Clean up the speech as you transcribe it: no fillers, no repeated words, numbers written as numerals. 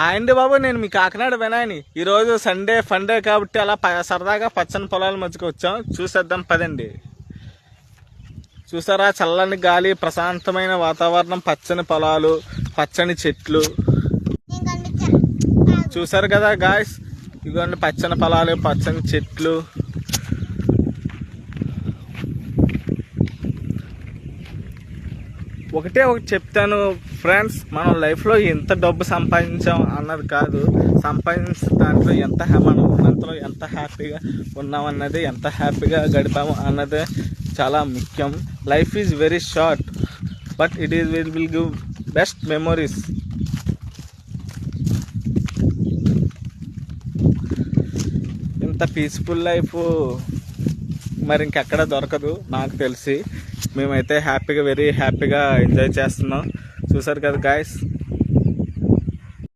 అండి బాబు, నేను మీ కాకినాడ వినాయని. ఈరోజు సండే ఫండే కాబట్టి అలా సరదాగా పచ్చని పొలాల మధ్యకి వచ్చాం. చూసేద్దాం పదండి. చూసారా, చల్లని గాలి, ప్రశాంతమైన వాతావరణం, పచ్చని పొలాలు, పచ్చని చెట్లు. చూసారు కదా గాయస్, ఇదిగోండి పచ్చని పొలాలు, పచ్చని చెట్లు. ఒకటి చెప్తాను ఫ్రెండ్స్, మనం లైఫ్లో ఎంత డబ్బు సంపాదించాం అన్నది కాదు, సంపాదించిన దాంట్లో మనం ఉన్నంతలో ఎంత హ్యాపీగా ఉన్నామన్నది, ఎంత హ్యాపీగా గడిపాము అన్నదే చాలా ముఖ్యం. Life is very short, but it is will give best memories. ఇంత పీస్ఫుల్ లైఫ్ మరి ఇంకెక్కడ దొరకదు నాకు తెలిసి. మేమైతే వెరీ హ్యాపీగా ఎంజాయ్ చేస్తున్నాం. చూసారు కదా గాయస్.